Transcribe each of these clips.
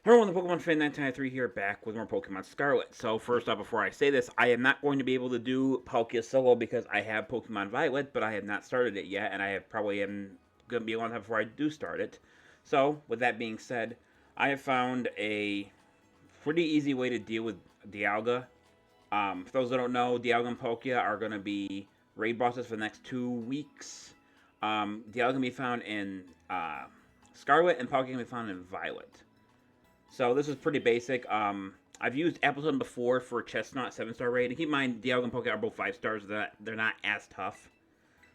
Hello, the Pokemon fan 1993 here, back with more Pokemon Scarlet. So first off, before I say this, I am not going to be able to do Palkia solo because I have Pokemon Violet, but I have not started it yet, and I have probably am going to be a long time before I do start it. So, with that being said, I have found a pretty easy way to deal with Dialga. For those that don't know, Dialga and Palkia are going to be raid bosses for the next 2 weeks. Dialga can be found in Scarlet, and Palkia can be found in Violet. So this is pretty basic. I've used Appletun before for Chestnut 7-star raid. And keep in mind, Dialga and Palkia are both 5 stars. They're not as tough.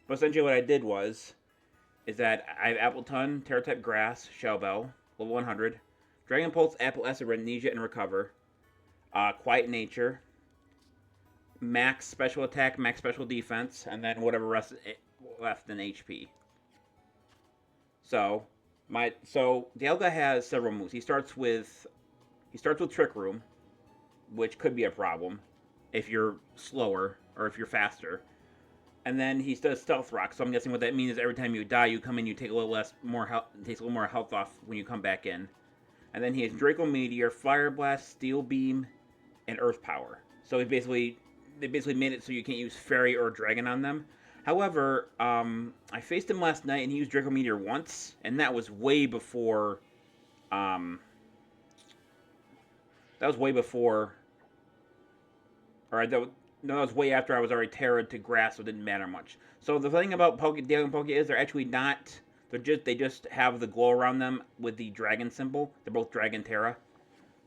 But essentially what I did is that I have Appletun, Terra type Grass, Shell Bell, level 100, Dragon Pulse, Apple Acid, Amnesia, and Recover, Quiet Nature, Max Special Attack, Max Special Defense, and then whatever rest left in HP. So Dialga has several moves. He starts with Trick Room, which could be a problem if you're slower or if you're faster. And then he does Stealth Rock. So I'm guessing what that means is every time you die, you come in, you take a little more health, takes a little more health off when you come back in. And then he has Draco Meteor, Fire Blast, Steel Beam, and Earth Power. So they basically made it so you can't use Fairy or Dragon on them. However, I faced him last night and he used Draco Meteor once, and that was way before. That was way before. Alright, that was way after I was already Terra to Grass, so it didn't matter much. So the thing about Dialga and Palkia is they're actually not. They just have the glow around them with the dragon symbol. They're both Dragon Terra.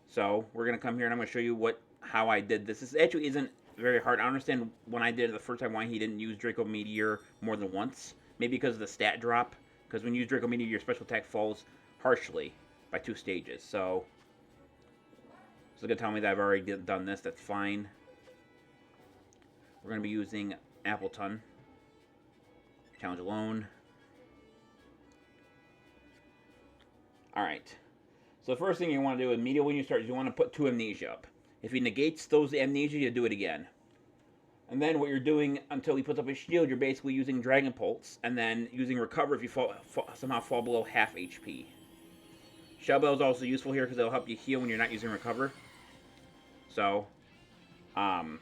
So we're gonna come here and I'm gonna show you how I did this. This actually isn't very hard. I understand when I did it the first time why he didn't use Draco Meteor more than once. Maybe because of the stat drop. Because when you use Draco Meteor, your special attack falls harshly by 2 stages. So it's going to tell me that I've already done this. That's fine. We're going to be using Appletun. Challenge alone. Alright. So the first thing you want to do immediately when you start is you want to put 2 Amnesia up. If he negates those Amnesia, you do it again. And then what you're doing until he puts up his shield, you're basically using Dragon Pulse, and then using Recover if you somehow fall below half HP. Shell Bell is also useful here because it'll help you heal when you're not using Recover. So, all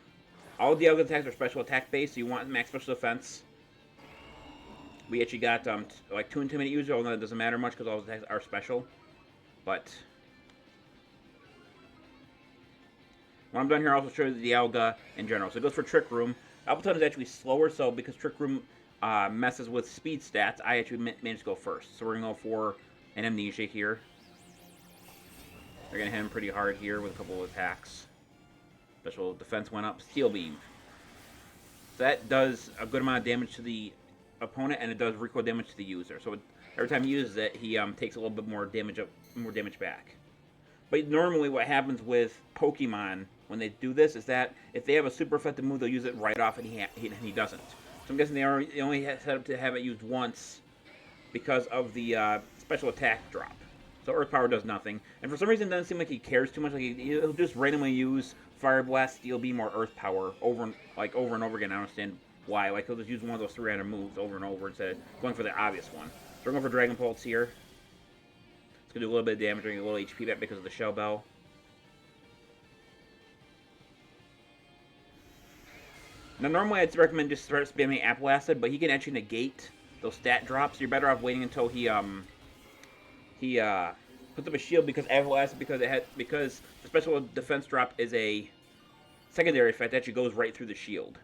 Dialga attacks are special attack based, so you want max special defense. We actually got like 2 Intimidate users, although it doesn't matter much because all his attacks are special. But when I'm done here, I'll also show you the Dialga in general. So it goes for Trick Room. Appletun is actually slower, so because Trick Room messes with speed stats, I actually managed to go first. So we're going to go for an Amnesia here. They're going to hit him pretty hard here with a couple of attacks. Special defense went up. Steel Beam. So that does a good amount of damage to the opponent, and it does recoil damage to the user. So every time he uses it, he takes a little bit more damage back. But normally what happens with Pokemon when they do this is that if they have a super effective move, they'll use it right off, and he doesn't. So I'm guessing they only set up to have it used once because of the special attack drop. So Earth Power does nothing. And for some reason, it doesn't seem like he cares too much. Like he'll just randomly use Fire Blast, Steel Beam, or Earth Power over and over again. I don't understand why. Like he'll just use one of those 3 random moves over and over instead of going for the obvious one. So we're going for Dragon Pulse here. It's going to do a little bit of damage, getting a little HP back because of the Shell Bell. Now, normally I'd recommend just start spamming Apple Acid, but he can actually negate those stat drops. You're better off waiting until he puts up a shield because Apple Acid, because the special defense drop is a secondary effect that actually goes right through the shield.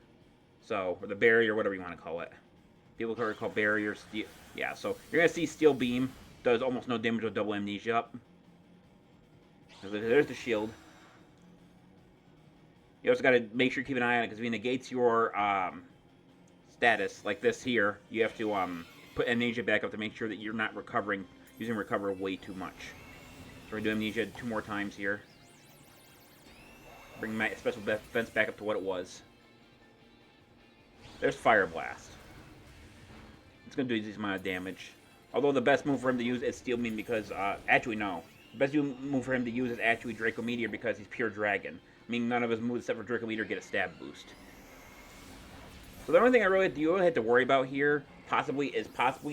So, or the barrier, whatever you want to call it. People call barriers. Yeah, so you're going to see Steel Beam does almost no damage with double Amnesia up. There's the shield. You also got to make sure you keep an eye on it because if he negates your status, like this here, you have to put Amnesia back up to make sure that you're not using Recover way too much. So we're doing Amnesia 2 more times here. Bring my special defense back up to what it was. There's Fire Blast. It's going to do a decent amount of damage. Although the best move for him to use is Steel Beam because, actually no. The best move for him to use is actually Draco Meteor because he's pure Dragon. Meaning none of his moves except for Draco Meteor get a stab boost. So the only thing you really have to worry about here, possibly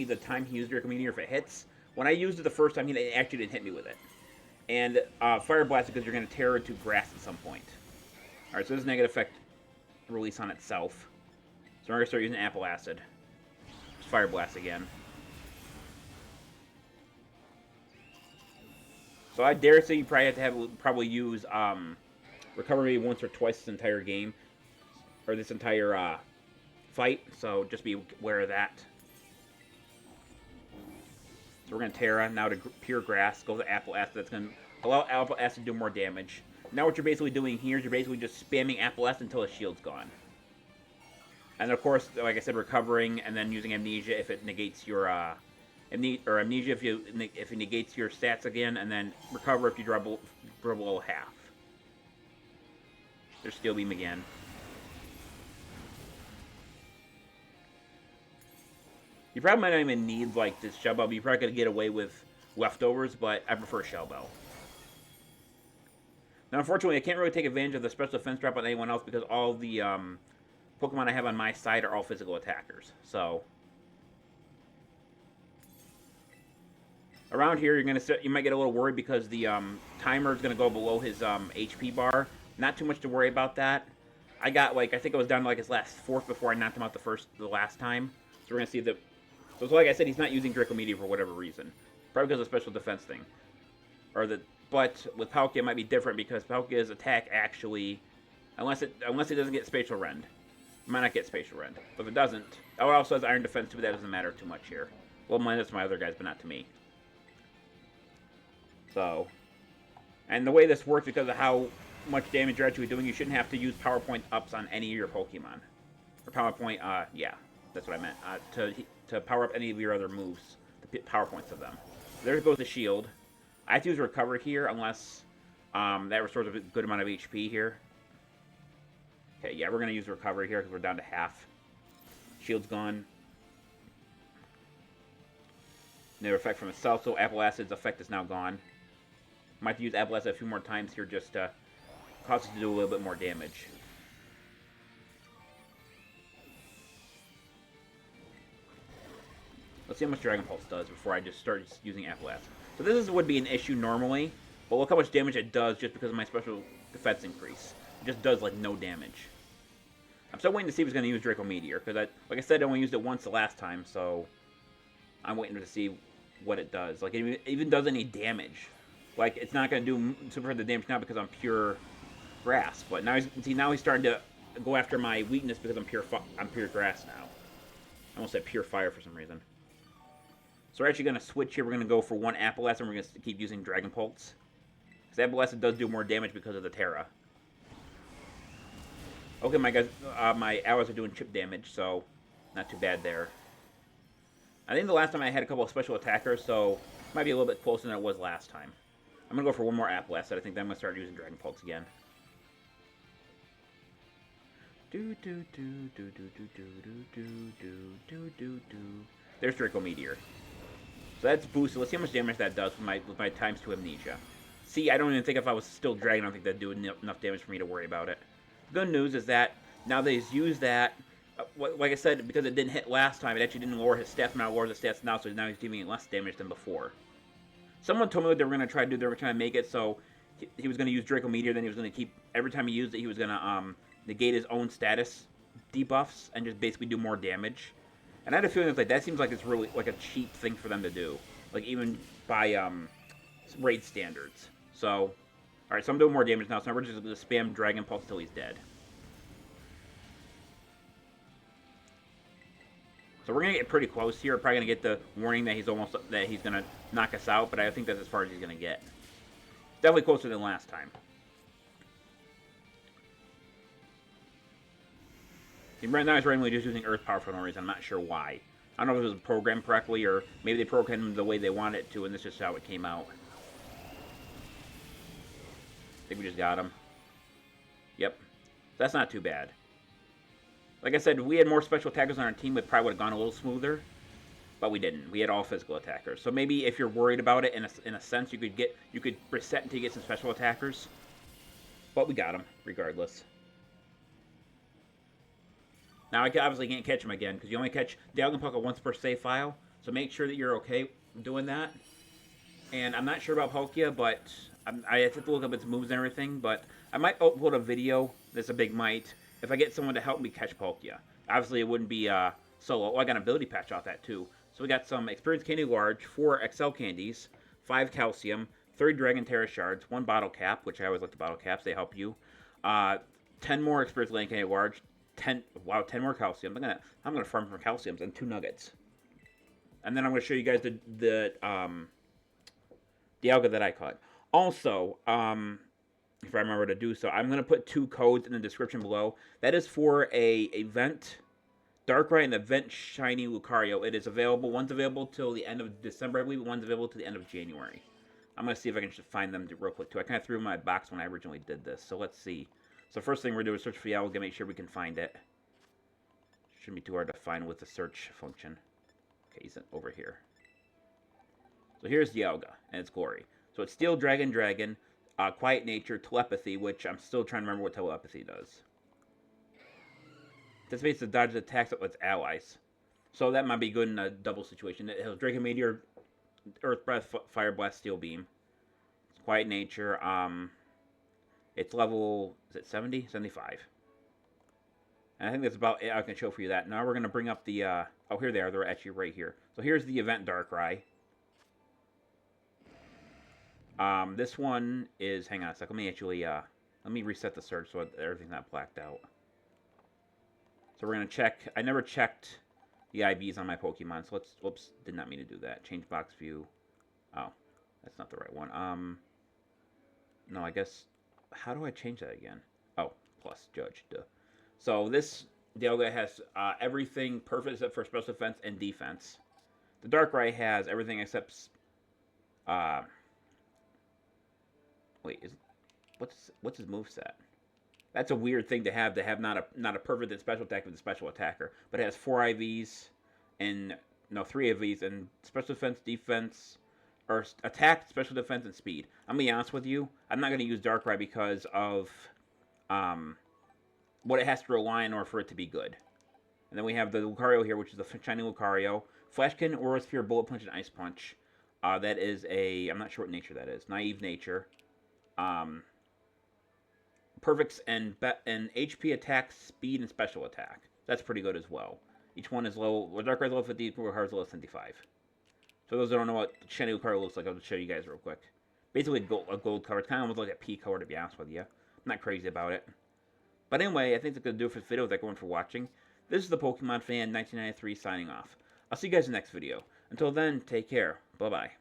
the time he used Draco Meteor if it hits. When I used it the first time, he actually didn't hit me with it. And Fire Blast because you're going to tear into grass at some point. Alright, so this is negative effect release on itself. So we're going to start using Apple Acid. Just Fire Blast again. So I dare say you probably have to use Recovery once or twice this entire game. Or this entire fight. So just be aware of that. So we're going to Terra now to Pure Grass. Go to Apple Acid. That's going to allow Apple Acid to do more damage. Now what you're basically doing here is you're basically just spamming Apple Acid until the shield's gone. And of course, like I said, recovering and then using Amnesia if it negates your Amnesia if it negates your stats again, and then recover if you drop below half. There's Steel Beam again. You probably might not even need like this Shell Bell. You're probably gonna get away with leftovers, but I prefer Shell Bell. Now, unfortunately, I can't really take advantage of the special defense drop on anyone else because all the Pokemon I have on my side are all physical attackers. So around here, you might get a little worried because the timer is gonna go below his HP bar. Not too much to worry about that. I got I think I was down to his last fourth before I knocked him out the last time. So we're gonna see so like I said, he's not using Draco Meteor for whatever reason. Probably because of the special defense thing. But with Palkia it might be different because Palkia's attack actually, unless it doesn't get Spatial Rend. It might not get Spatial Rend. But if it doesn't, it also has Iron Defense too, but that doesn't matter too much here. Well, minus to my other guys, but not to me. So, and the way this works, because of how much damage you're actually doing, you shouldn't have to use PowerPoint ups on any of your Pokemon. Or PowerPoint, yeah, that's what I meant. To power up any of your other moves, the PowerPoints of them. There goes the shield. I have to use Recover here, unless that restores a good amount of HP here. Okay, yeah, we're going to use Recover here because we're down to half. Shield's gone. No effect from itself, so Apple Acid's effect is now gone. Might have to use Apple Acid a few more times here just to cause it to do a little bit more damage. Let's see how much Dragon Pulse does before I just start using Apple Acid. So this would be an issue normally, but look how much damage it does just because of my special defense increase. It just does like no damage. I'm still waiting to see if it's going to use Draco Meteor, because like I said, I only used it once the last time, so I'm waiting to see what it does. Like, it even does any damage. Like, it's not going to do super the damage now because I'm pure grass, but now he's starting to go after my weakness because I'm pure grass now. I almost said pure fire for some reason. So we're actually going to switch here. We're going to go for one Apple Acid, and we're going to keep using Dragon Pulse. Because Apple Acid does do more damage because of the Terra. Okay, my guys, my allies are doing chip damage, so not too bad there. I think the last time I had a couple of special attackers, so it might be a little bit closer than it was last time. I'm going to go for one more Apple Acid. I think then I'm going to start using Dragon Pulse again. There's Draco Meteor. So that's boosted. Let's see how much damage that does with my times 2 Amnesia. See, I don't even think if I was still Dragon, I don't think that'd do enough damage for me to worry about it. The good news is that now that he's used that, like I said, because it didn't hit last time, it actually didn't lower his stats. Now it lowers the stats now, so now he's giving it less damage than before. Someone told me what they were going to try to do. They were trying to make it so he was going to use Draco Meteor, then he was going to keep, every time he used it, he was going to negate his own status debuffs and just basically do more damage. And I had a feeling that seems like it's really like a cheap thing for them to do, like even by raid standards. So, alright, so I'm doing more damage now, so we're just going to spam Dragon Pulse till he's dead. So we're going to get pretty close here. We're probably going to get the warning that he's going to knock us out, but I think that's as far as he's going to get. Definitely closer than last time. Right now he's randomly just using Earth Power for no reason. I'm not sure why. I don't know if it was programmed correctly, or maybe they programmed him the way they wanted it to, and this is just how it came out. I think we just got him. Yep. That's not too bad. Like I said, if we had more special attackers on our team, it probably would have gone a little smoother. But we didn't. We had all physical attackers. So maybe if you're worried about it, in a sense, you could reset until you get some special attackers. But we got them, regardless. Now, I obviously can't catch him again, because you only catch Dialga and Palkia once per save file. So make sure that you're okay doing that. And I'm not sure about Palkia, but I have to look up its moves and everything, but I might upload a video. That's a big might. If I get someone to help me catch Palkia. Obviously, it wouldn't be solo. Oh, I got an ability patch off that, too. So we got some Experience Candy Large, 4 XL Candies, 5 Calcium, 30 Dragon Terra Shards, 1 Bottle Cap, which I always like the Bottle Caps. They help you. 10 more Experience Candy Large, 10 more Calcium. I'm gonna farm for Calciums and 2 Nuggets. And then I'm gonna show you guys the Dialga that I caught. Also, if I remember to do so, I'm going to put 2 codes in the description below. That is for a event Darkrai and event Shiny Lucario. It is available. One's available till the end of December, I believe. One's available to the end of January. I'm going to see if I can just find them real quick, too. I kind of threw them in my box when I originally did this. So let's see. So first thing we're going to do is search for Dialga, make sure we can find it. Shouldn't be too hard to find with the search function. Okay, he's over here. So here's Dialga and its glory. So it's Steel Dragon, Quiet Nature, Telepathy, which I'm still trying to remember what Telepathy does. Anticipates the dodge attacks with its allies. So that might be good in a double situation. It has Dragon Meteor, Earth Breath, Fire Blast, Steel Beam. It's Quiet Nature. It's level, is it 70? 75. And I think that's about it. I can show for you that. Now we're going to bring up the, oh, here they are. They're actually right here. So here's the event Darkrai. This one is, hang on a sec, let me actually, let me reset the search so everything's not blacked out. So we're going to check, I never checked the IVs on my Pokemon, so let's, whoops, did not mean to do that. Change box view. Oh, that's not the right one. No, I guess, how do I change that again? Oh, plus judge, duh. So this Dialga has everything perfect except for special defense and defense. The Darkrai has everything except, wait, what's his moveset? That's a weird thing to have not a perfect special attack with a special attacker, but it has 4 IVs and 3 IVs and special defense, or attack, special defense, and speed. I'm gonna be honest with you, I'm not gonna use Darkrai because of what it has to rely on in order for it to be good. And then we have the Lucario here, which is the shiny Lucario, Flashkin, Aura Sphere, Bullet Punch, and Ice Punch. That is a, I'm not sure what nature that is, Naive Nature. Perfects and HP attack, speed, and special attack. That's pretty good as well. Each one is low. Well, Darkrai's level 50, Lucario's level 75. So those that don't know what shiny Lucario looks like, I'll just show you guys real quick. Basically a gold color. It's kind of almost like a pea color, to be honest with you. I'm not crazy about it. But anyway, I think that's going to do it for this video. Thank everyone for watching. This is the Pokemon Fan 1993 signing off. I'll see you guys in the next video. Until then, take care. Bye-bye.